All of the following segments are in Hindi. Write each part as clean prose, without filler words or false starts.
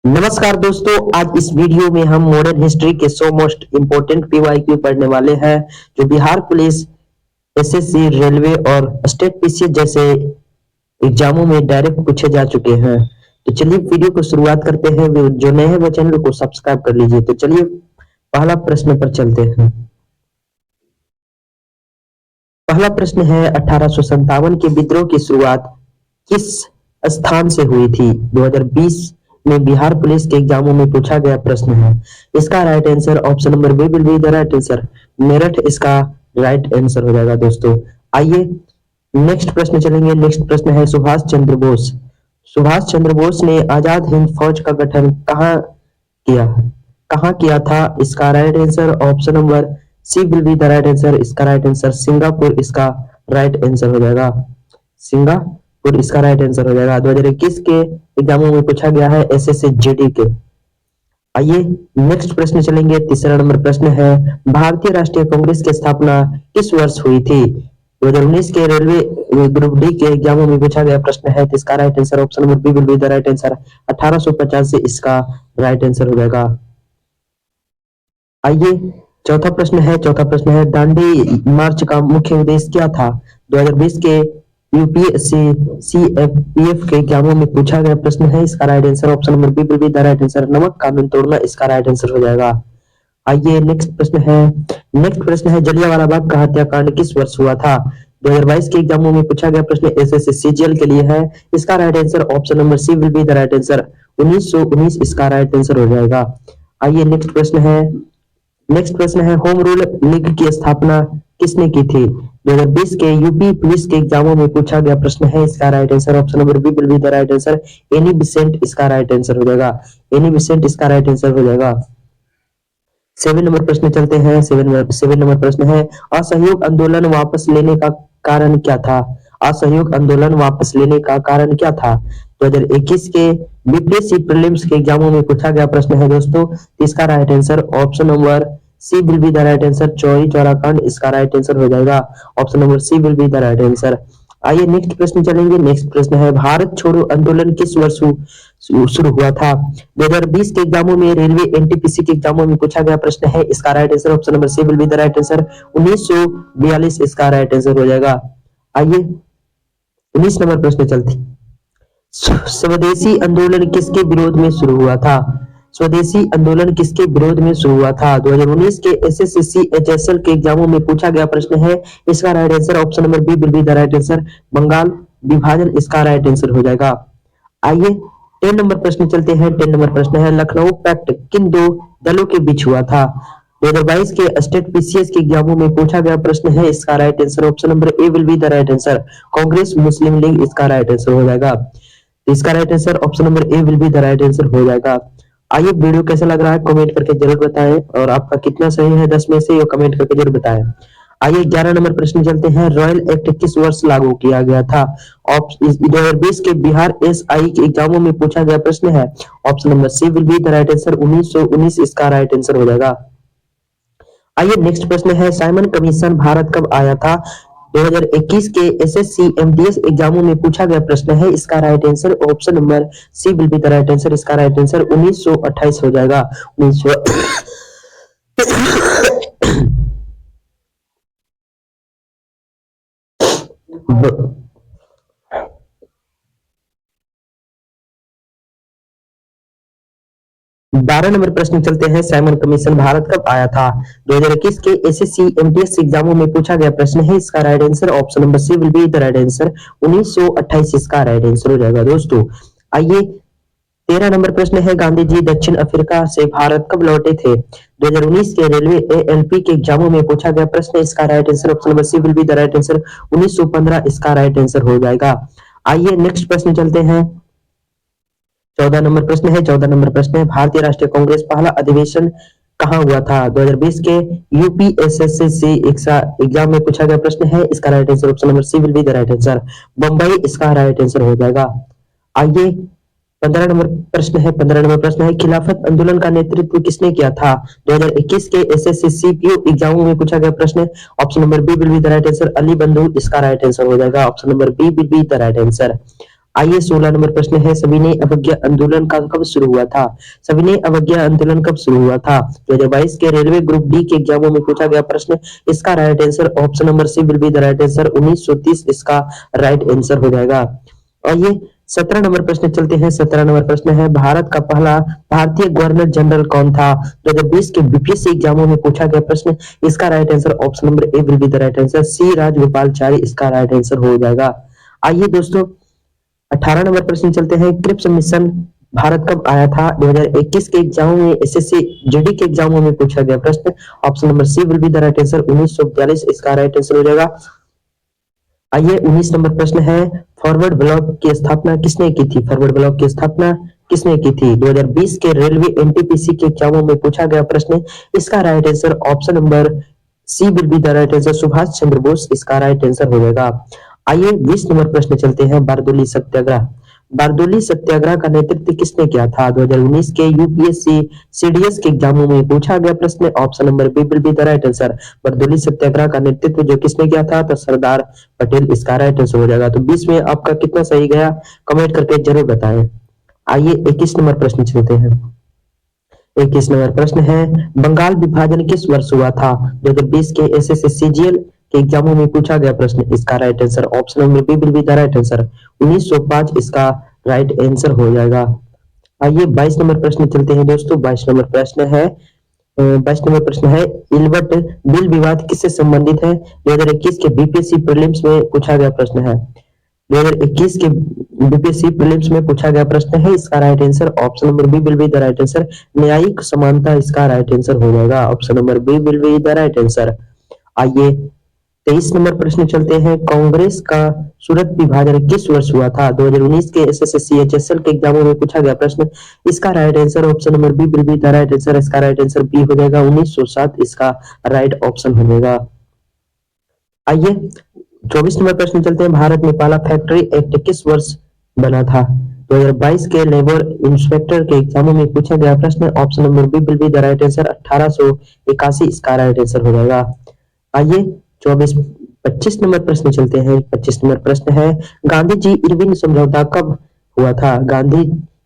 नमस्कार दोस्तों, आज इस वीडियो में हम मॉडर्न हिस्ट्री के 100 मोस्ट इम्पोर्टेंट पीवाईक्यू पढ़ने वाले हैं जो बिहार पुलिस, एसएससी, रेलवे और स्टेट पीसीएस जैसे एग्जामों में डायरेक्ट पूछे जा चुके हैं। तो चलिए वीडियो को शुरुआत करते हैं। जो नए हैं वो चैनल को सब्सक्राइब कर लीजिए। तो चलिए पहला प्रश्न पर चलते हैं। पहला प्रश्न है 1857 के विद्रोह की शुरुआत किस स्थान से हुई थी? 2020 में बिहार पुलिस के एग्जामों में पूछा गया प्रश्न है। इसका right answer option number B will be the right answer, Meerut इसका राइट आंसर हो जाएगा। दोस्तों आइए नेक्स्ट प्रश्न चलेंगे। नेक्स्ट प्रश्न है सुभाष चंद्र बोस। सुभाष चंद्र बोस ने आजाद हिंद फौज का गठन कहाँ किया था? इसका right answer option number C will be the right answer. इसका राइट आंसर सिंगापुर इसका राइट आंसर हो जाएगा। सिंगापुर इसका राइट आंसर हो जाएगा। 2021 के एग्जामों में पूछा गया है एसएससी जीडी के। आइए नेक्स्ट प्रश्न चलेंगे। तीसरा नंबर प्रश्न है भारतीय राष्ट्रीय कांग्रेस की स्थापना किस वर्ष हुई थी? 2019 के रेलवे ग्रुप डी के एग्जामों में पूछा गया प्रश्न है। इसका right answer option number B will be the right answer. 1850 से इसका राइट आंसर हो जाएगा। आइए चौथा प्रश्न है दांडी मार्च का मुख्य उद्देश्य क्या था? 2020 के यूपीएससी सीएपीएफ के एग्जामों में पूछा गया प्रश्न है। इसका right answer option number B will be the right answer. नमक कानून तोड़ना इसका राइट आंसर हो जाएगा। आइए नेक्स्ट प्रश्न है जलियांवाला बाग का हत्याकांड किस वर्ष हुआ था? 2022 के एग्जामों में पूछा गया प्रश्न एसएससी सीजीएल के लिए है। इसका right answer option number C will be the right answer. 1919 इसका राइट आंसर हो जाएगा। आइए नेक्स्ट प्रश्न है होम रूल लीग की स्थापना किसने की थी? 2020 के यूपी पुलिस के एग्जामों में पूछा गया प्रश्न है। इसका right answer option number B will be the right answer. Annie Besant इसका राइट आंसर हो जाएगा। एनी बिसेंट इसका राइट आंसर हो जाएगा। 7 नंबर प्रश्न चलते हैं। 7 नंबर प्रश्न है असहयोग आंदोलन वापस लेने का कारण क्या था? असहयोग आंदोलन वापस लेने का कारण क्या था? 2021 के बीपीएससी प्रीलिम्स के एग्जामों में पूछा गया प्रश्न है दोस्तों। इसका right answer option number C will be the right answer. Chauri Chaura कांड इसका राइट आंसर हो जाएगा। Option number C will be the right answer. आइए नेक्स्ट प्रश्न चलेंगे। नेक्स्ट प्रश्न है भारत छोड़ो आंदोलन किस वर्ष शुरू हुआ था? 2020 के एग्जामों में रेलवे एनटीपीसी के एग्जामों में पूछा गया प्रश्न है। इसका right answer option number C will be the right answer. 1942 इसका राइट आंसर हो जाएगा। आइए 19 नंबर प्रश्न चलते। स्वदेशी आंदोलन किसके विरोध में शुरू हुआ था? स्वदेशी आंदोलन किसके विरोध में शुरू हुआ था? 2019 के एसएससी एचएसएल के एग्जामों में पूछा गया प्रश्न है। इसका right answer option number B will be the right answer. Bengal विभाजन इसका राइट आंसर हो जाएगा। आइए 10 नंबर प्रश्न चलते हैं। 10 नंबर प्रश्न है लखनऊ पैक्ट किन दो दलों के बीच हुआ था? 2022 के स्टेट पीसीएस के एग्जामों में पूछा गया प्रश्न है। इसका right answer option number A will be the right answer. Congress Muslim league इसका राइट आंसर हो जाएगा। इसका right answer option number A will be the right answer हो जाएगा। आइए वीडियो कैसा लग रहा है कमेंट करके जरूर बताएं और आपका कितना सही है 10 में से ये कमेंट करके जरूर बताएं। आइए 11 नंबर प्रश्न चलते हैं। रॉयल एक्ट किस वर्ष लागू किया गया था? 2020 के बिहार एसआई के एग्जामों में पूछा गया प्रश्न है। Option number C will be the right answer. 1919 इसका राइट आंसर हो जाएगा। आइए नेक्स्ट प्रश्न है साइमन कमीशन भारत कब आया था? 2021 के एसएससी एमटीएस एग्जामों में पूछा गया प्रश्न है। इसका right answer option number C will be the right answer. इसका राइट आंसर 1928 हो जाएगा। 12 नंबर प्रश्न चलते हैं। साइमन कमीशन भारत कब आया था? 2021 के एसएससी एमटीएस एग्जामों में पूछा गया प्रश्न है। इसका right answer option number C will be the right answer. 1928 इसका राइट आंसर हो जाएगा दोस्तों। आइए 13 नंबर प्रश्न है गांधी जी दक्षिण अफ्रीका से भारत कब लौटे थे? 2019 के रेलवे एएलपी के एग्जामों में पूछा गया प्रश्न। इसका right answer option number C will be the right answer. 1915 इसका राइट आंसर हो जाएगा। आइए नेक्स्ट प्रश्न चलते हैं। 14 नंबर प्रश्न है। 14 नंबर प्रश्न है भारतीय राष्ट्रीय कांग्रेस पहला अधिवेशन कहाँ हुआ था? 2020 के यूपीएसएससी एग्जाम में पूछा गया प्रश्न है। इसका right answer option number C will be the right answer. Bombay इसका राइट आंसर हो जाएगा। आइए 15 नंबर प्रश्न है। 15 नंबर प्रश्न है खिलाफत आंदोलन का नेतृत्व किसने किया था? 2021 के एसएससी सीपीयू एग्जामों में पूछा गया प्रश्न है। Option number B will be the right answer. Ali बंधु इसका राइट आंसर हो जाएगा। Option number B will be the right answer. आइए 16 नंबर प्रश्न है, सविनय अवज्ञा आंदोलन का कब शुरू हुआ था? सविनय अवज्ञा आंदोलन कब शुरू हुआ था? 2022 के रेलवे ग्रुप डी के एग्जामों में पूछा गया प्रश्न। इसका right answer option number C will be the right answer, 1930 इसका राइट आंसर हो जाएगा। और ये 17 नंबर प्रश्न चलते हैं। 17 नंबर प्रश्न है, भारत का पहला भारतीय गवर्नर जनरल कौन था? 2020 के बीपीएससी एग्जामों में पूछा गया प्रश्न। इसका right answer option number A will be the right answer, C Rajagopalachari इसका राइट आंसर हो जाएगा। आइए दोस्तों 18 नंबर प्रश्न चलते हैं, क्रिप्स मिशन भारत कब आया था? 2021 के एग्जामों में एसएससी जीडी के एग्जामों में पूछा गया प्रश्न। Option number C will be the right answer, 1942 इसका राइट आंसर हो जाएगा। आइए 19 नंबर प्रश्न है, फॉरवर्ड ब्लॉक की स्थापना किसने की थी? फॉरवर्ड ब्लॉक की स्थापना किसने की थी? 2020 के रेलवे एनटीपीसी के एग्जामों में पूछा गया प्रश्न। इसका right answer option number C will be the right answer, Subhash Chandra Bose इसका राइट आंसर हो जाएगा। आइए 20 नंबर प्रश्न चलते हैं, बारदोली सत्याग्रह। बारदोली सत्याग्रह का नेतृत्व किसने किया था? 2019 के यूपीएससी सीडीएस के एग्जामों में पूछा गया प्रश्न। Option number B will be the right answer, Bardoli Satyagraha का नेतृत्व जो किसने किया था? तो सरदार पटेल इसका राइट आंसर हो जाएगा। तो 20 में आपका कितना सही गया कमेंट करके जरूर बताएं। आइए 21 नंबर प्रश्न चलते हैं। 21 नंबर प्रश्न है, बंगाल विभाजन किस वर्ष हुआ था? 2020 के एसएससी सीजीएल के एग्जामों में पूछा गया प्रश्न। इसका right answer option number B will be the right answer, 1905 इसका राइट आंसर हो जाएगा। आइए 22 नंबर प्रश्न चलते हैं दोस्तों। 22 नंबर प्रश्न है, 22 नंबर प्रश्न है, इल्बर्ट बिल विवाद किससे संबंधित है? 2021 के बीपीएससी प्रीलिम्स में पूछा गया प्रश्न है। 2021 के बीपीएससी प्रीलिम्स में पूछा गया प्रश्न है। इसका right answer option number B will be the right answer, न्यायिक समानता इसका राइट आंसर हो जाएगा। Option number B will be the right answer. आइए 23 नंबर प्रश्न चलते हैं, कांग्रेस का सूरत विभाजन किस वर्ष हुआ था? 2019 के एसएससी एचएसएल के एग्जामों में पूछा गया प्रश्न। इसका right answer option number B will be the right answer, इसका राइट आंसर बी हो जाएगा, 1907 इसका राइट ऑप्शन हो जाएगा। आइए 24 नंबर प्रश्न चलते हैं, भारत में पहला फैक्ट्री एक्ट किस वर्ष बना था? 2022 के लेबर इंस्पेक्टर के एग्जामों में पूछा गया प्रश्न। Option number B will be the right answer, 1881 इसका राइट आंसर हो जाएगा। आइए 25 नंबर प्रश्न चलते हैं। 25 नंबर प्रश्न है, गांधी जी इरविन समझौता कब हुआ था? गांधी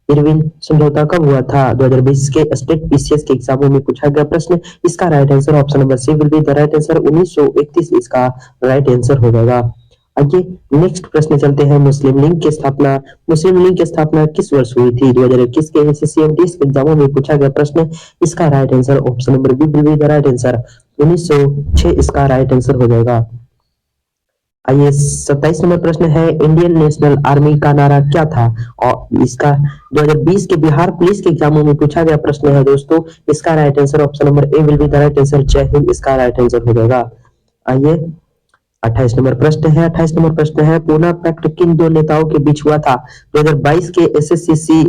इरविन समझौता कब हुआ था? 2020 के स्टेट पीसीएस के एग्जामों में पूछा गया प्रश्न। इसका right answer option number C will be the right answer, 1931 इसका राइट आंसर हो जाएगा। आइए नेक्स्ट प्रश्न चलते हैं, मुस्लिम लीग की स्थापना। मुस्लिम लीग की स्थापना किस वर्ष हुई थी? 2021 के एसएससी एमटीएस के एग्जामों में पूछा गया प्रश्न। इसका right answer option number B will be the right answer, 1906 इसका राइट आंसर हो जाएगा। आइए 27 नंबर प्रश्न है, इंडियन नेशनल आर्मी का नारा क्या था? और इसका 2020 के बिहार पुलिस के एग्जामों में पूछा गया प्रश्न है दोस्तों। इसका right answer option number A will be the right answer, जय हिंद इसका राइट आंसर हो जाएगा। आइए 28 नंबर प्रश्न है। 28 नंबर प्रश्न है, पूना पैक्ट किन दो नेताओं के बीच हुआ था? 2022 के एसएससी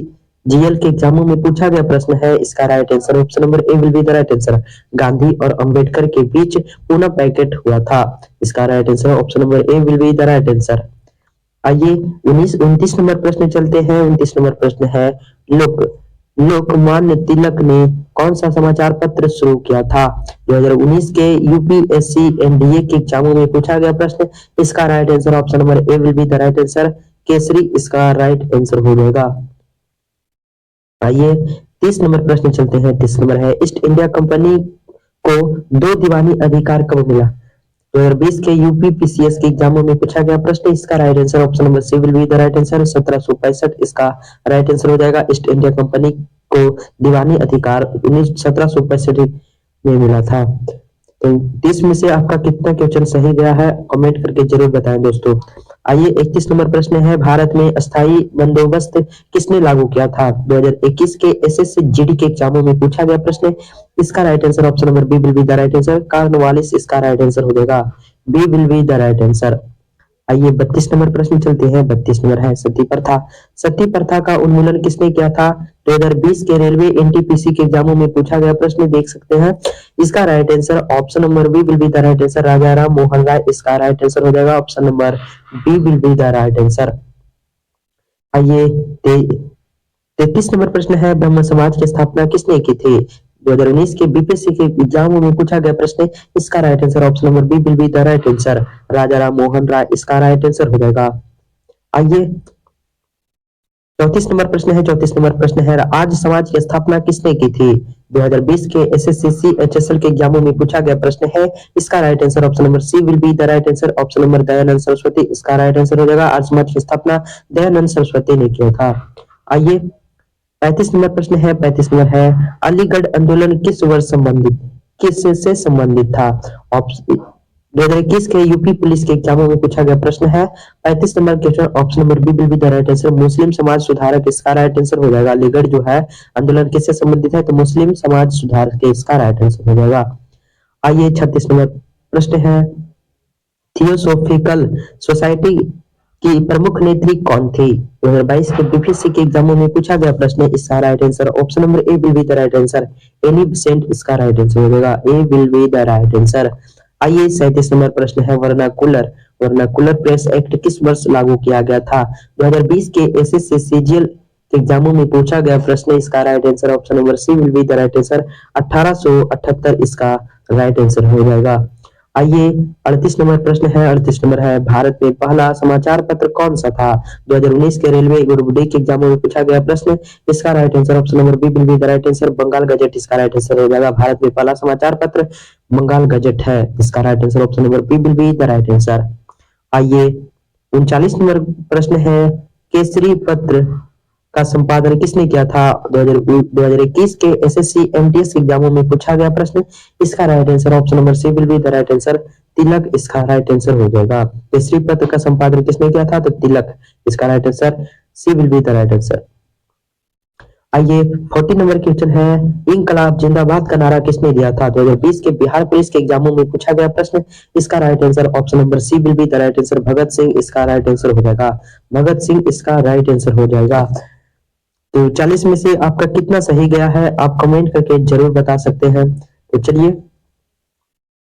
जीएल के एग्जामों में पूछा गया प्रश्न है। इसका right answer option number A will be the right answer, Gandhi और अंबेडकर के बीच पूना पैक्ट हुआ था। इसका right answer option number A will be the right answer. आइए 29 नंबर प्रश्न चलते हैं। 29 नंबर प्रश्न है, लोकमान्य तिलक ने कौन सा समाचार पत्र शुरू किया था? 2019 के यूपीएससी एनडीए के एग्जामों में पूछा गया प्रश्न। इसका right answer option number A will be the right answer, Kesari इसका राइट आंसर हो जाएगा। आइए 30 नंबर प्रश्न चलते हैं। 30 नंबर है, ईस्ट इंडिया कंपनी को दो दीवानी अधिकार कब मिला? 2020 के यूपी पीसीएस के एग्जामों में पूछा गया प्रश्न। इसका right answer option number C will be the right answer, 1765 इसका राइट आंसर हो जाएगा। ईस्ट इंडिया कंपनी को दीवानी अधिकार 1765 में मिला था। तो 30 में से आपका कितना क्वेश्चन सही गया है कमेंट करके जरूर बताएं दोस्तों। आइए 31 नंबर प्रश्न है, भारत में अस्थायी बंदोबस्त किसने लागू किया था? 2021 के एसएससी जीडी के एग्जामों में पूछा गया प्रश्न। इसका right answer option number B will be the right answer, Cornwallis इसका राइट आंसर हो जाएगा, B will be the right answer. आइए 32 नंबर प्रश्न चलते हैं। 32 नंबर है, सती प्रथा। सती प्रथा का उन्मूलन किसने किया था? 2020 के रेलवे एनटीपीसी के एग्जामों में पूछा गया प्रश्न, देख सकते हैं। इसका right answer option number B will be the right answer, Raja Ram Mohan Roy इसका राइट आंसर हो जाएगा। Option number B will be the right answer. आइए 33 नंबर प्रश्न है, ब्रह्म समाज की स्थापना किसने की थी? 2019 के बीपीएससी के एग्जामों में पूछा गया प्रश्न। इसका right answer option number B will be the right answer, Raja Ram Mohan Roy इसका राइट आंसर हो जाएगा। आइए 34 नंबर प्रश्न है। 34 नंबर प्रश्न है, आर्य समाज की स्थापना किसने की थी? 2020 के एसएससी एचएसएल के एग्जामों में पूछा गया प्रश्न है। इसका right answer option number C will be the right answer. Option number Dayanand Saraswati इसका राइट आंसर हो जाएगा। आर्य समाज की स्थापना दयानंद सरस्वती ने किया था। आइए 35 नंबर प्रश्न है। 35 नंबर है, अलीगढ़ आंदोलन किस वर्ष संबंधित किससे संबंधित था? ऑप्शन 2021 के यूपी पुलिस के एग्जामों में पूछा गया प्रश्न है। 35 number question, option number B will be the right answer. Muslim समाज सुधारक इसका राइट आंसर हो जाएगा। अलीगढ़ जो है आंदोलन किससे संबंधित है? तो मुस्लिम समाज सुधार के इसका राइट आंसर हो जाएगा। आइए 36 नंबर प्रश्न है, थियोसोफिकल सोसाइटी की प्रमुख नेत्री कौन थी? 2022 के बीपीएससी के एग्जामों में पूछा गया प्रश्न है। इसका right answer option number A will be the right answer. Annie Besant इसका राइट आंसर हो जाएगा। A will be the right answer. आइए 37 नंबर प्रश्न है, वर्नाकुलर वर्नाकुलर प्रेस एक्ट किस वर्ष लागू किया गया था? 2020 के एसएससी सीजीएल के एग्जामों में पूछा गया प्रश्न है। इसका right answer option number C will be the right answer. 1878 इसका राइट आंसर हो जाएगा। आइए 38 नंबर प्रश्न है। 38 नंबर है, भारत में पहला समाचार पत्र कौन सा था? 2019 के रेलवे ग्रुप डी के एग्जामों में पूछा गया प्रश्न। इसका right answer option number B will be the right answer. Bengal gazette इसका राइट आंसर हो जाएगा। भारत में पहला समाचार पत्र बंगाल गजट है। इसका right answer option number B will be the right answer. आइए 39 नंबर प्रश्न है, केसरी पत्र का संपादन किसने किया था? 2021 के एसएससी एमटीएस एग्जामों में पूछा गया प्रश्न। इसका right answer option number C will be the right answer. Tilak इसका राइट आंसर हो जाएगा। केसरी पत्र का संपादन किसने किया था? तो तिलक इसका right answer C will be the right answer. आइए 40 नंबर क्वेश्चन है, इंकलाब जिंदाबाद का नारा किसने दिया था? 2020 के बिहार पुलिस के एग्जामों में पूछा गया प्रश्न। इसका right answer option number C will be the right answer. Bhagat Singh इसका राइट आंसर हो जाएगा। भगत सिंह इसका राइट आंसर हो जाएगा। तो 40 में से आपका कितना सही गया है आप कमेंट करके जरूर बता सकते हैं। तो चलिए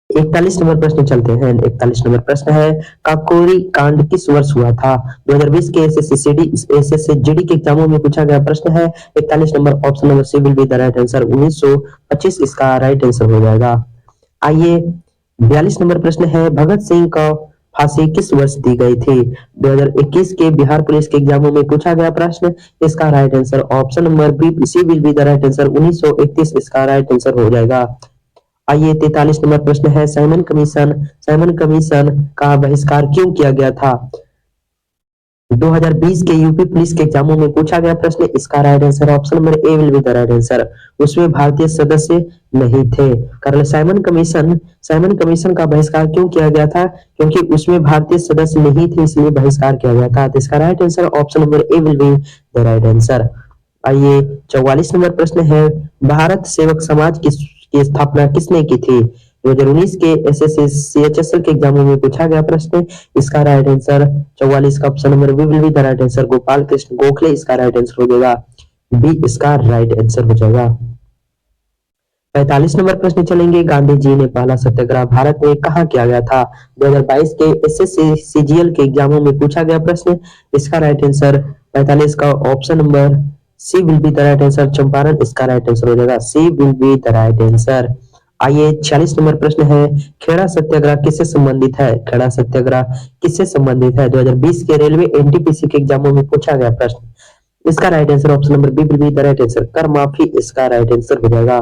41 नंबर प्रश्न चलते हैं। 41 नंबर प्रश्न है, काकोरी कांड किस वर्ष हुआ था? 2020 के एसएससी जीडी के एग्जामों में पूछा गया प्रश्न है। 41 number option number C will be the right answer. 1925 इसका राइट आंसर हो जाएगा। आइए 42 नंबर प्रश्न है, भगत सिंह को फांसी किस वर्ष दी गई थी? 2021 के बिहार पुलिस के एग्जामों में पूछा गया प्रश्न। इसका right answer option number B C will be the right answer. 1931 इसका राइट आंसर हो जाएगा। आइए 43 नंबर प्रश्न है, साइमन कमीशन का बहिष्कार क्यों किया गया था? 2020 के यूपी पुलिस के एग्जामों में पूछा गया प्रश्न। इसका right answer option number A will be the right answer. उसमें भारतीय सदस्य नहीं थे। कर्नल साइमन कमीशन का बहिष्कार क्यों किया गया था? क्योंकि उसमें भारतीय सदस्य नहीं थे, इसलिए बहिष्कार किया गया था। तो इसका right answer option number A will be the right answer. आइए 44 नंबर प्रश्न है, भारत सेवक समाज की स्थापना किसने की थी? 2019 के एसएससी सीएचएसएल के एग्जामों में पूछा गया प्रश्न। इसका राइट आंसर 44 का option number B will be the right answer. Gopal Krishna Gokhale इसका राइट आंसर हो जाएगा। बी इसका राइट आंसर हो जाएगा। 45 नंबर प्रश्न चलेंगे, गांधी जी ने पहला सत्याग्रह भारत में कहाँ किया गया था? 2022 के एसएससी सीजीएल के एग्जामों में पूछा गया प्रश्न। इसका राइट आंसर 45 का option number C will be the right answer. Champaran इसका राइट आंसर हो जाएगा। C will be the right answer. आइए 46 नंबर प्रश्न है, खेड़ा सत्याग्रह किससे संबंधित है? खेड़ा सत्याग्रह किससे संबंधित है? 2020 के रेलवे एनटीपीसी के एग्जामों में पूछा गया प्रश्न। इसका right answer option number B will be the right answer. कर माफी इसका राइट आंसर हो जाएगा।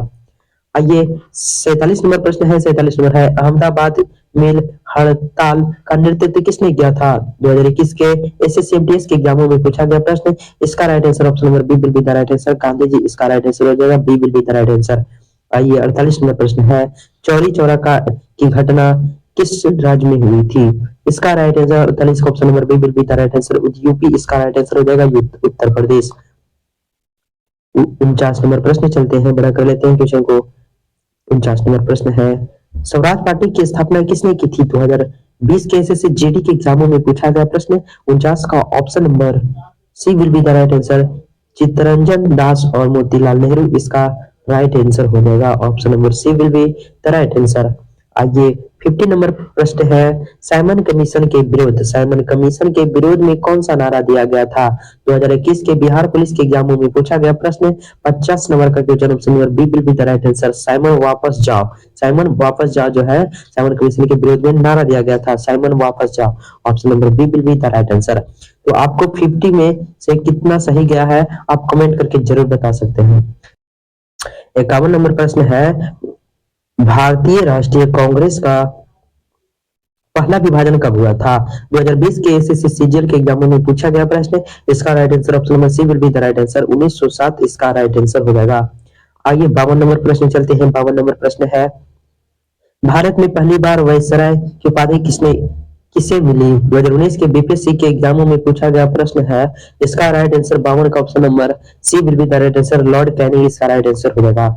आइए 47 नंबर प्रश्न है। 47 नंबर है, अहमदाबाद मिल हड़ताल का नेतृत्व किसने किया था? 2021 के एसएससी के एग्जामों में पूछा गया प्रश्न। इसका right answer option number B will be the right answer. Gandhi ji इसका राइट आंसर हो जाएगा। B will be the right answer. आइए 48 नंबर प्रश्न है, चौरी चौरा का की घटना किस राज्य में हुई थी? इसका राइट आंसर 48 का option number B will be the right answer. UP इसका राइट आंसर हो जाएगा। उत्तर प्रदेश। 49 नंबर प्रश्न चलते हैं, बड़ा कर लेते हैं क्वेश्चन को। 49 नंबर प्रश्न है, स्वराज पार्टी की स्थापना किसने की थी? 2020 के एसएससी जीडी के एग्जामों में पूछा गया प्रश्न। 49 का option number C will be the right answer. Chittaranjan Das और मोतीलाल नेहरू इसका राइट आंसर हो जाएगा। Option number C will be the right answer. आइए 50 नंबर प्रश्न है साइमन कमीशन के विरोध में कौन सा नारा दिया गया था? 2021 के बिहार पुलिस के एग्जामों में पूछा गया प्रश्न। 50 नंबर का question, option number B will be the right answer. Simon वापस जाओ जो है साइमन कमीशन के विरोध में नारा दिया गया था, साइमन वापस जाओ। Option number B will be the right answer. तो आपको 50 में से कितना सही गया है आप कमेंट करके जरूर बता सकते हैं। 51 नंबर प्रश्न है भारतीय राष्ट्रीय कांग्रेस का पहला विभाजन कब हुआ था? 2020 के एसएससी सीजीएल के एग्जामों में पूछा गया प्रश्न। इसका right answer option number C will be the right answer. 1907 इसका राइट आंसर हो जाएगा। आइए 52 नंबर प्रश्न चलते हैं। 52 नंबर प्रश्न है भारत में पहली बार वायसराय की उपाधि किसे मिली? 2019 के बीपीएससी के एग्जामों में पूछा गया प्रश्न है। इसका राइट आंसर 52 का option number C will be the right answer. Lord Canning इसका राइट आंसर हो जाएगा।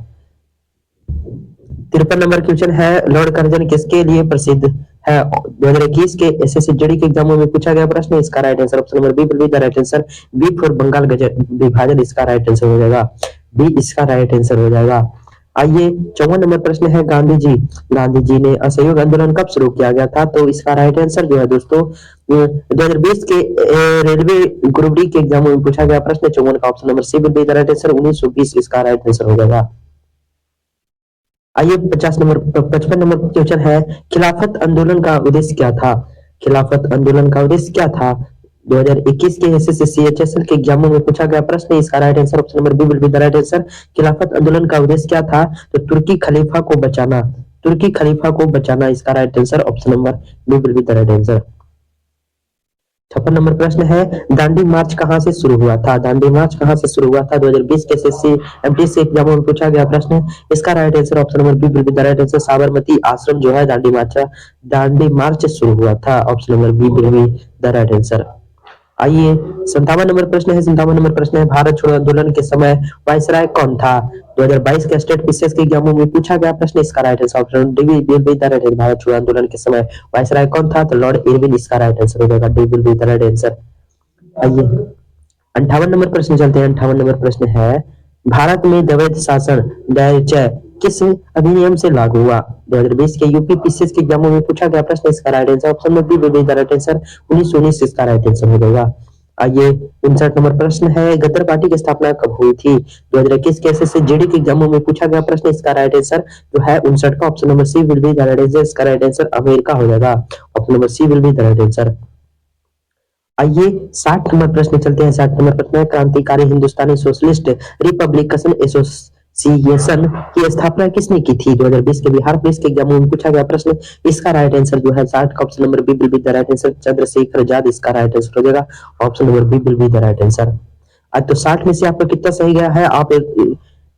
53 नंबर क्वेश्चन है लॉर्ड कर्जन किसके लिए प्रसिद्ध है? 2021 के एसएससी जीडी के एग्जामों में पूछा गया प्रश्न। इसका right answer option number B will be the right answer. B for Bengal gazette विभाजन इसका राइट आंसर हो जाएगा। बी इसका राइट आंसर हो जाएगा। आइए 54 नंबर प्रश्न है गांधी जी ने असहयोग आंदोलन कब शुरू किया गया था? तो इसका राइट आंसर जो है दोस्तों 2020 के रेलवे ग्रुप डी के एग्जामों में पूछा गया प्रश्न। 54 का option number C will be the right answer. 1920 इसका राइट आंसर हो जाएगा। आइए 55 नंबर क्वेश्चन है खिलाफत आंदोलन का उद्देश्य क्या था? खिलाफत आंदोलन का उद्देश्य क्या था? 2021 के एसएससी सीएचएसएल के एग्जामों में पूछा गया प्रश्न। इसका right answer option number B will be the right answer. खिलाफत आंदोलन का उद्देश्य क्या था? तो तुर्की खलीफा को बचाना इसका right answer option number B will be the right answer. 56 number प्रश्न है दांडी मार्च कहां से शुरू हुआ था? 2020 के एसएससी एमटीएससी एग्जामों में पूछा गया प्रश्न। इसका right answer option number B will be the right answer. Sabarmati आश्रम जो है दांडी मार्च शुरू हुआ था। Option number B will be the right answer. आइए 57 नंबर प्रश्न है भारत छोड़ो आंदोलन के समय वायसराय कौन था? 2022 के स्टेट पीसीएस के एग्जामों में पूछा गया प्रश्न। इसका right answer option D will be the right answer. भारत छोड़ो आंदोलन के समय वायसराय कौन था? तो लॉर्ड इरविन इसका राइट आंसर हो जाएगा। D will be the right answer. आइए 58 नंबर प्रश्न चलते हैं। 58 नंबर प्रश्न है भारत में द्वैध शासन दैर्घ्य किस अधिनियम से लागू हुआ? 2020 के यूपी पीसीएस के एग्जामों में पूछा गया प्रश्न। इसका राइट आंसर ऑप्शन में B will be the right answer. 1919 इसका राइट आंसर हो जाएगा। आइए 59 नंबर प्रश्न है गदर पार्टी की स्थापना कब हुई थी? 2021 के एसएससी जीडी के एग्जामों में पूछा गया प्रश्न। इसका राइट आंसर जो है 59 का option number C will be the right answer. इसका राइट आंसर अमेरिका हो जाएगा। Option number C will be the right answer. आइए 60 नंबर प्रश्न चलते हैं। 60 नंबर प्रश्न है क्रांतिकारी हिंदुस्तानी सोशलिस्ट रिपब्लिकन एसोसिएशन की स्थापना किसने की थी? 2020 के बिहार पुलिस के एग्जाम में पूछा गया प्रश्न। इसका राइट आंसर जो है 60 का option number B will be the right answer. Chandrashekhar Azad इसका राइट आंसर हो जाएगा। Option number B will be the right answer. आज तो 60 में से आपका कितना सही गया है आप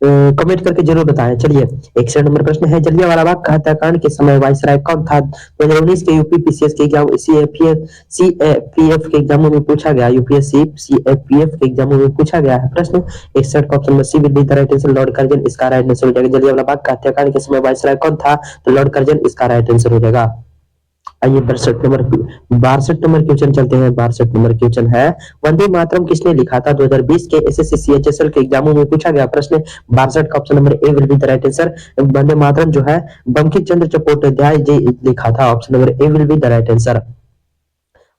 कमेंट करके जरूर बताएं। चलिए 61 नंबर प्रश्न है जलियांवाला बाग का हत्याकांड के समय वायसराय कौन था? 2019 के यूपी पीसीएस के एग्जाम सीएपीएफ के एग्जामों में पूछा गया। यूपीएससी सीएपीएफ के एग्जामों में पूछा गया है प्रश्न। 61 का option C will be the right answer. Lord Curzon इसका राइट आंसर हो जाएगा। जलियांवाला बाग का हत्याकांड के समय वायसराय कौन था? तो लॉर्ड कर्जन इसका राइट आंसर हो जाएगा। आइए 62 नंबर क्वेश्चन चलते हैं। 62 नंबर क्वेश्चन है वंदे मातरम किसने लिखा था? 2020 के एसएससी सीएचएसएल के एग्जामों में पूछा गया प्रश्न। 62 का option number A will be the right answer. Vande Mataram जो है बंकिम चंद्र चट्टोपाध्याय जी लिखा था। Option number A will be the right answer.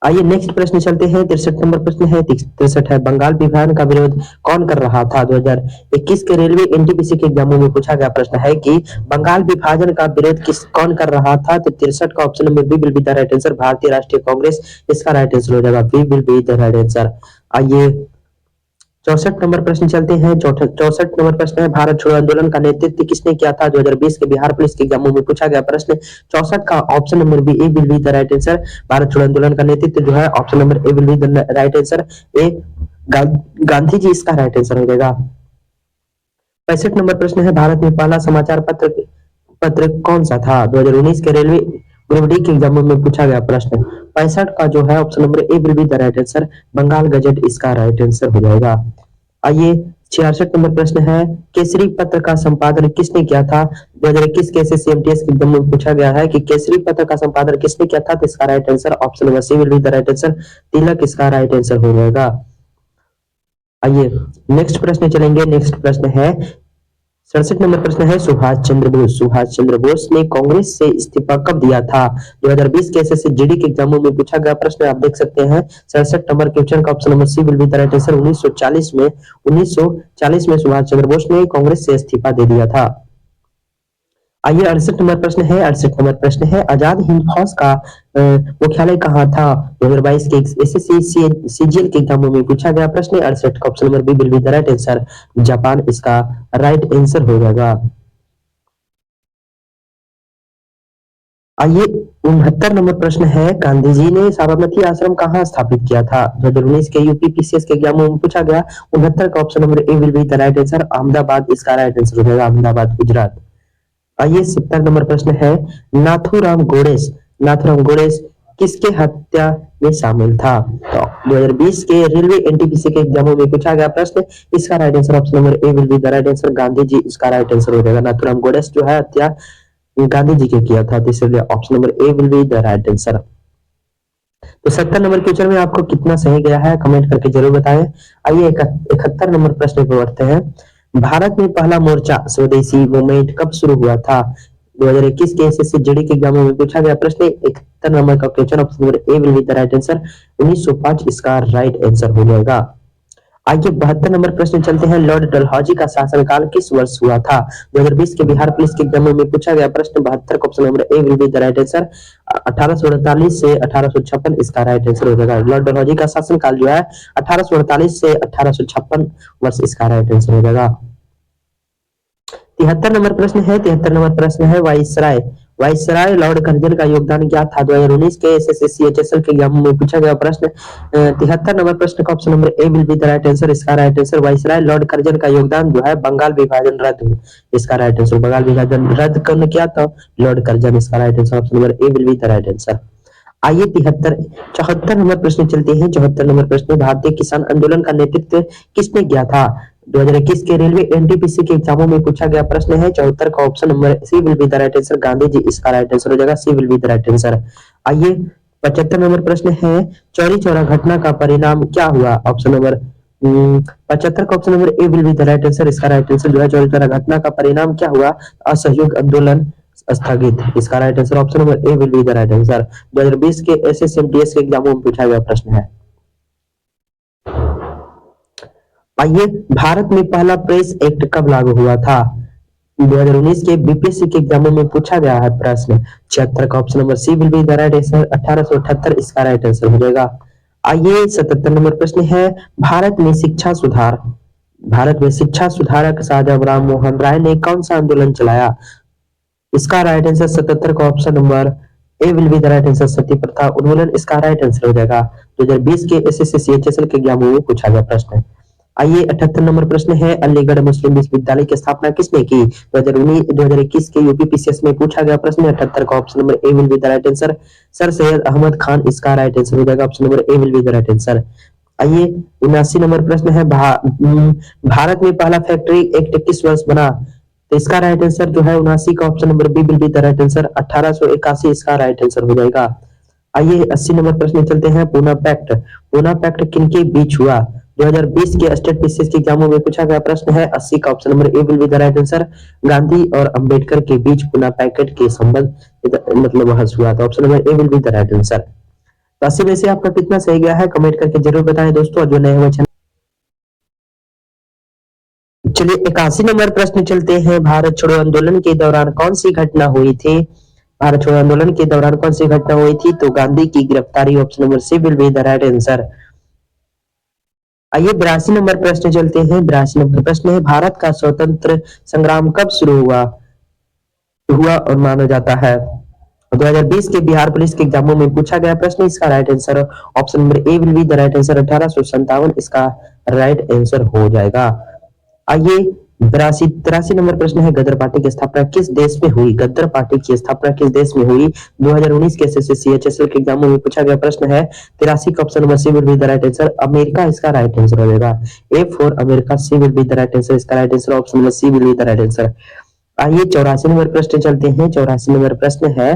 आइए नेक्स्ट प्रश्न चलते हैं। 63 नंबर प्रश्न है 63 है बंगाल विभाजन का विरोध कौन कर रहा था? 2021 के रेलवे एनटीपीसी के एग्जामों में पूछा गया प्रश्न है कि बंगाल विभाजन का विरोध कौन कर रहा था? तो 63 का option number B will be the right answer. भारतीय राष्ट्रीय कांग्रेस इसका राइट आंसर हो जाएगा। B will be the right answer. आइए 64 नंबर प्रश्न चलते हैं। 64 नंबर प्रश्न है भारत छोड़ो आंदोलन का नेतृत्व किसने किया था? 2020 के बिहार पुलिस के एग्जामों में पूछा गया प्रश्न। 64 का option number B A will be the right answer. भारत छोड़ो आंदोलन का नेतृत्व जो है option number A will be the right answer. A Gandhi ji इसका राइट आंसर हो जाएगा। 65 नंबर प्रश्न है भारत में पहला समाचार पत्र कौन सा था? 2019 के रेलवे ग्रुप डी के एग्जामों में पूछा गया प्रश्न। 65 का जो है option number A will be the right answer. Bengal gazette इसका राइट आंसर हो जाएगा। आइए 66 नंबर प्रश्न है केसरी पत्र का संपादन किसने किया था? 2021 के एसएससी एमटीएस के एग्जाम में पूछा गया है कि केसरी पत्र का संपादन किसने किया था? तो इसका right answer option number C will be the right answer. Tilak इसका राइट आंसर हो जाएगा। आइए नेक्स्ट प्रश्न चलेंगे। नेक्स्ट प्रश्न है 67 नंबर प्रश्न है सुभाष चंद्र बोस। सुभाष चंद्र बोस ने कांग्रेस से इस्तीफा कब दिया था? 2020 के एसएससी जीडी के एग्जामों में पूछा गया प्रश्न आप देख सकते हैं। 67 नंबर क्वेश्चन का option number C will be the right answer. 1940 में सुभाष चंद्र बोस ने कांग्रेस से इस्तीफा दे दिया था। आइए 68 नंबर प्रश्न है। 68 नंबर प्रश्न है आजाद हिंद फौज का मुख्यालय कहाँ था? 2022 के एसएससी सीजीएल के एग्जामों में पूछा गया प्रश्न 68 का option number B will be the right answer. Japan इसका राइट आंसर हो जाएगा। आइए 69 नंबर प्रश्न है गांधी जी ने साबरमती आश्रम कहाँ स्थापित किया था? 2019 के यूपी पीसीएस के एग्जामों में पूछा गया। 69 का option number A will be the right answer. Ahmedabad इसका राइट आंसर हो जाएगा। अहमदाबाद गुजरात। आइए 70 नंबर प्रश्न है नाथूराम गोडेस। नाथूराम गोडेस किसके हत्या में शामिल था? तो 2020 के रेलवे एनटीपीसी के एग्जामों में पूछा गया प्रश्न इसका right answer option number A will be the right answer. Gandhi ji इसका राइट आंसर हो जाएगा। नाथूराम गोडेस जो है हत्या गांधी जी के किया था, तो इसलिए option number A will be the right answer. तो 70 नंबर क्वेश्चन में आपको कितना सही गया है कमेंट करके जरूर बताएं। आइए 71 नंबर प्रश्न पे बढ़ते हैं। भारत में पहला मोर्चा स्वदेशी मूवमेंट कब शुरू हुआ था? 2021 के एसएससी जीडी के एग्जाम में पूछा गया प्रश्न 71 नंबर का question option number A will be the right answer. 1905 इसका राइट आंसर हो जाएगा। आइए 72 नंबर प्रश्न चलते हैं। लॉर्ड डलहौजी का शासनकाल किस वर्ष हुआ था? 2020 के बिहार पुलिस के एग्जाम में पूछा गया प्रश्न 72 का option number A will be the right answer. 1848 से 1856 इसका राइट आंसर हो जाएगा। लॉर्ड डलहौजी का शासनकाल जो है 1848 से 1856 वर्ष इसका राइट आंसर हो जाएगा। 73 नंबर प्रश्न है। 73 नंबर प्रश्न है वाइसराय। वाइसराय लॉर्ड कर्जन का योगदान क्या था? 2019 के एसएससी सीएचएसएल के एग्जाम में पूछा गया प्रश्न 73 नंबर प्रश्न का option number A will be the right answer. इसका right answer viceroy Lord Curzon का योगदान जो है बंगाल विभाजन रद्द, इसका राइट आंसर बंगाल विभाजन रद्द करने किया था लॉर्ड कर्जन, इसका right answer option number A will be the right answer. आइए 74 नंबर प्रश्न चलते हैं। 74 नंबर प्रश्न भारतीय किसान आंदोलन का नेतृत्व किसने किया था? 2021 के रेलवे एनटीपीसी के एग्जामों में पूछा गया प्रश्न है। 74 का option number C will be the right answer. Gandhi ji इसका राइट आंसर हो जाएगा। C will be the right answer. आइए 75 नंबर प्रश्न है चौरी चौरा घटना का परिणाम क्या हुआ? ऑप्शन नंबर 75 का option number A will be the right answer. इसका राइट आंसर जो है चौरी चौरा घटना का परिणाम क्या हुआ? असहयोग आंदोलन स्थगित, इसका right answer option number A will be the right answer. 2020 के एसएससीएमटीएस के एग्जामों में पूछा गया प्रश्न है। आइए भारत में पहला प्रेस एक्ट कब लागू हुआ था? 2019 के बीपीएससी के एग्जामों में पूछा गया है प्रश्न। 76 का option number C will be the right answer. 1878 इसका राइट आंसर हो जाएगा। आइए 77 नंबर प्रश्न है भारत में शिक्षा सुधार। भारत में शिक्षा सुधारक साहब राम मोहन राय ने कौन सा आंदोलन चलाया? इसका राइट आंसर 77 का option number A will be the right answer. सती प्रथा उन्मूलन इसका राइट आंसर हो जाएगा। 2020 के एसएससी सीएचएसएल के एग्जाम में पूछा गया प्रश्न। आइए 78 नंबर प्रश्न है अलीगढ़ मुस्लिम विश्वविद्यालय की स्थापना किसने की? 2021 के यूपी पीसीएस में पूछा गया प्रश्न 78 का option number A will be the right answer. Sir Syed Ahmed Khan इसका राइट आंसर हो जाएगा। Option number A will be the right answer. आइए 79 नंबर प्रश्न है भारत में पहला फैक्ट्री एक्ट किस वर्ष बना? तो इसका राइट आंसर जो है 79 का option number B will be the right answer. 1881 इसका राइट आंसर हो जाएगा। आइए 80 नंबर प्रश्न चलते हैं पूना पैक्ट। पूना पैक्ट किनके बीच हुआ? 2020 के स्टेट पीसीएस के एग्जामों में पूछा गया प्रश्न है। 80 का option number A will be the right answer. Gandhi और अंबेडकर के बीच पूना पैक्ट के संबंध मतलब बहस हुआ था। Option number A will be the right answer. तो 80 में से आपका कितना सही गया है कमेंट करके जरूर बताएं दोस्तों। जो नए हुए चलिए 81 नंबर प्रश्न चलते हैं। भारत छोड़ो आंदोलन के दौरान कौन सी घटना हुई थी? भारत छोड़ो आंदोलन के दौरान कौन सी घटना हुई थी? तो गांधी की गिरफ्तारी। Option number C will be the right answer. आइए 82 नंबर प्रश्न चलते हैं। 82 नंबर प्रश्न है भारत का स्वतंत्र संग्राम कब शुरू हुआ और माना जाता है? 2020 के बिहार पुलिस के एग्जामों में पूछा गया प्रश्न। इसका right answer option number A will be the right answer. 1857 इसका राइट आंसर हो जाएगा। आइए 83 नंबर प्रश्न है गदर पार्टी की स्थापना किस देश में हुई? गदर पार्टी की स्थापना किस देश में हुई? 2019 के एसएससी सीएचएसएल के एग्जामों में पूछा गया प्रश्न है। 83 का option number C will be the right answer. America इसका राइट आंसर हो जाएगा। A for America, C will be the right answer. इसका right answer option number C will be the right answer. आइए 84 नंबर प्रश्न चलते हैं। 84 नंबर प्रश्न है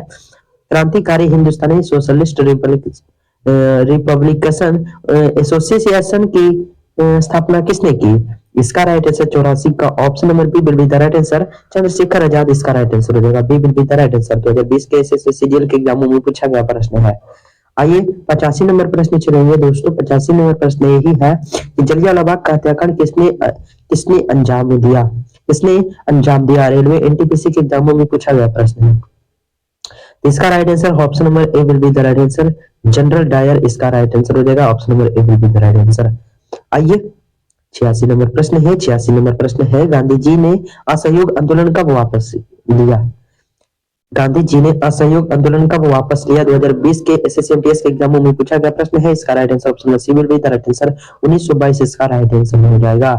क्रांतिकारी हिंदुस्तानी सोशलिस्ट रिपब्लिकन एसोसिएशन की स्थापना किसने की? इसका राइट आंसर 84 का option number B will be the right answer. Chandrashekhar Azad इसका राइट आंसर हो जाएगा, B will be the right answer. 2020 के एसएससी सीजीएल के एग्जामों में पूछा गया प्रश्न है। आइए 85 नंबर प्रश्न चलेंगे दोस्तों। 85 नंबर प्रश्न यही है कि जलियांवाला बाग का हत्याकांड किसने अंजाम दिया? किसने अंजाम दिया? रेलवे एनटीपीसी के एग्जामों में पूछा गया प्रश्न है। इसका right answer option number A will be the right answer. General Dyer इसका राइट आंसर हो जाएगा, option number A will be the right answer. आइए 86 नंबर प्रश्न है। 86 नंबर प्रश्न है, गांधी जी ने असहयोग आंदोलन कब वापस लिया? गांधी जी ने असहयोग आंदोलन कब वापस लिया? 2020 के एसएससी एमटीएस के एग्जामों में पूछा गया प्रश्न है। इसका right answer option C will be the right answer. 1922 इसका राइट आंसर हो जाएगा।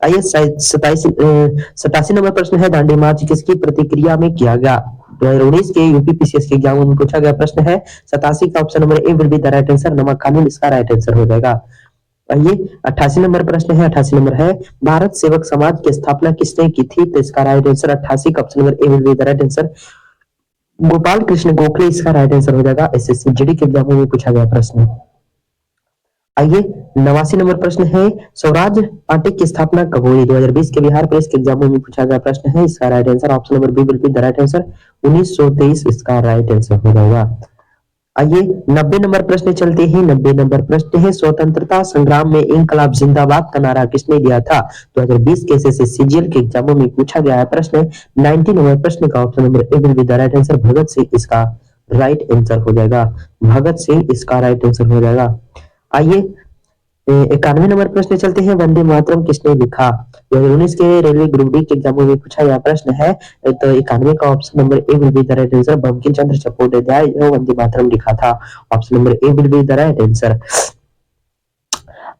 आइए 87 नंबर प्रश्न है, दांडी मार्च किसकी प्रतिक्रिया में किया गया? 2019 के यूपीपीसीएस के एग्जामों में पूछा गया प्रश्न है। 87 का option number A will be the right answer. नमक कानून इसका राइट आंसर हो जाएगा। आइए 88 नंबर प्रश्न है। 88 नंबर है, भारत सेवक समाज की स्थापना किसने की थी? तो इसका राइट आंसर 88 का option number A will be the right answer. Gopal Krishna Gokhale इसका राइट आंसर हो जाएगा। एसएससी जीडी के एग्जामों में पूछा गया प्रश्न। आइए 89 नंबर प्रश्न है, स्वराज पार्टी की स्थापना कब हुई? 2020 के बिहार प्रेस के एग्जामों में पूछा गया प्रश्न है। इसका right answer option number B will be the right answer. 1923 इसका राइट आंसर हो जाएगा। आइए 90 नंबर प्रश्न चलते हैं। 90 नंबर प्रश्न है, स्वतंत्रता संग्राम में इंकलाब जिंदाबाद का नारा किसने दिया था? 2020 के एसएससी सीजीएल के एग्जामों में पूछा गया है प्रश्न। 90 नंबर प्रश्न का option number A will be the right answer. Bhagat Singh इसका राइट आंसर हो जाएगा। भगत सिंह इसका राइट आंसर हो जाएगा। आइए 91 नंबर प्रश्न चलते हैं, वंदे मातरम किसने लिखा? 2019 के रेलवे ग्रुप डी के एग्जामों में पूछा गया प्रश्न है। तो 91 का option number A will be the right answer. Bankim Chandra Chattopadhyay जो वंदे मातरम लिखा था, option number A will be the right answer.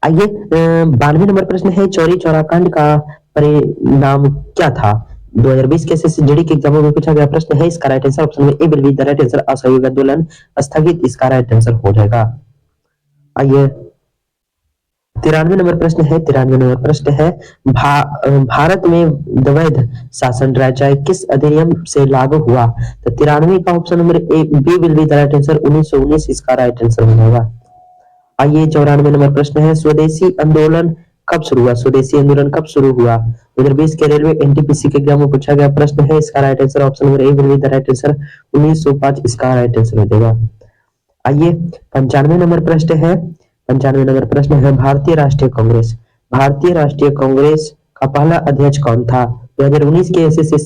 आइए 92 नंबर प्रश्न है, चौरी चौरा कांड का परिणाम क्या था? 2020 के एसएससी जीडी के एग्जामों में पूछा गया प्रश्न है। इसका right answer option number A will be the right answer. असहयोग आंदोलन स्थगित इसका राइट आंसर हो जाएगा। आइए 93 नंबर प्रश्न है। 93 नंबर प्रश्न है, भारत में द्वैध शासन राज्य किस अधिनियम से लागू हुआ? तो 93 का option number A B will be the right answer. 1919 इसका राइट आंसर हो जाएगा। आइए 94 नंबर प्रश्न है, स्वदेशी आंदोलन कब शुरू हुआ? स्वदेशी आंदोलन कब शुरू हुआ? 2020 के रेलवे एनटीपीसी के एग्जाम में पूछा गया प्रश्न है। इसका right answer option number A will be the right answer. 1905 इसका राइट आंसर हो जाएगा। आइए 95 नंबर प्रश्न है। 95 नंबर प्रश्न है, भारतीय राष्ट्रीय कांग्रेस का पहला अध्यक्ष कौन था? 2019 के एसएससी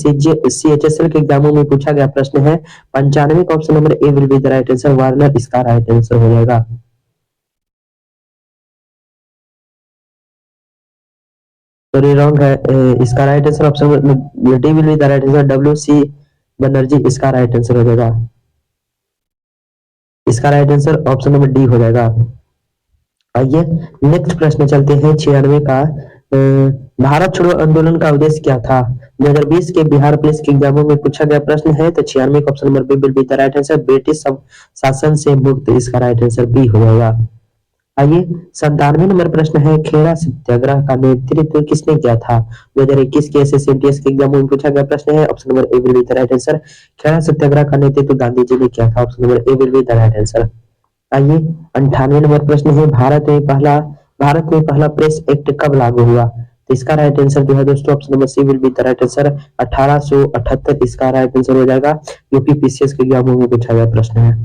सीएचएसएल के एग्जामों में पूछा गया प्रश्न है। 95 का option number A will be the right answer. Warner इसका राइट आंसर हो जाएगा। सॉरी रॉन्ग है, इसका right answer option D will be the right answer. W C Banerjee इसका राइट आंसर हो जाएगा। इसका right answer option number D हो जाएगा। आइए नेक्स्ट प्रश्न चलते हैं 96 का। भारत छोड़ो आंदोलन का उद्देश्य क्या था? 2020 के बिहार पुलिस के एग्जामों में पूछा गया प्रश्न है। तो 96 का option number B will be the right answer. British शासन से मुक्त इसका राइट आंसर बी हो जाएगा। आइए 97 नंबर प्रश्न है, खेड़ा सत्याग्रह का नेतृत्व किसने किया था? 2021 के एसएससी एमटीएस के एग्जाम में पूछा गया प्रश्न है। Option number A will be the right answer. Kheda Satyagraha का नेतृत्व गांधी जी ने किया था, option number A will be the right answer. आइए 98 नंबर प्रश्न है, भारत में पहला प्रेस एक्ट कब लागू हुआ? तो इसका राइट आंसर जो है दोस्तों option number C will be the right answer. 1878 इसका राइट आंसर हो जाएगा। यूपीपीसीएस के एग्जाम में पूछा गया प्रश्न है।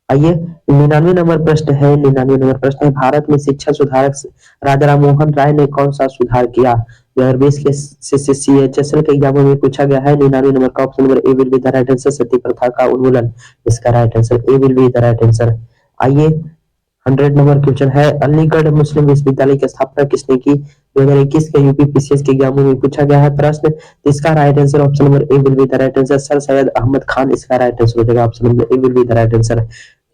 आइए 99 नंबर प्रश्न है। 99 नंबर प्रश्न है, भारत में शिक्षा सुधारक राजा राम मोहन राय ने कौन सा सुधार किया? 2020 के सीएचएसएल के एग्जाम में पूछा गया है। 99 नंबर का option number A will be the right answer. सती प्रथा का उन्मूलन इसका right answer A will be the right answer. आइए 100 नंबर क्वेश्चन है, अलीगढ़ मुस्लिम विश्वविद्यालय की स्थापना किसने की? 2021 के यूपीपीसीएस के एग्जाम में पूछा गया है प्रश्न। इसका right answer option number A will be the right answer. Sir Syed Ahmed Khan इसका राइट आंसर हो जाएगा, option number A will be the right answer.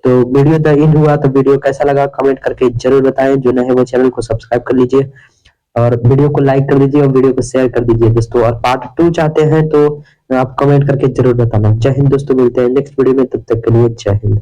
तो वीडियो द एंड हुआ, तो वीडियो कैसा लगा कमेंट करके जरूर बताएं। जो नए वो चैनल को सब्सक्राइब कर लीजिए और वीडियो को लाइक कर दीजिए और वीडियो को शेयर कर दीजिए दोस्तों। और पार्ट 2 चाहते हैं तो आप कमेंट करके जरूर बताना। जय हिंद दोस्तों, मिलते हैं नेक्स्ट वीडियो में, तब तक के लिए जय हिंद।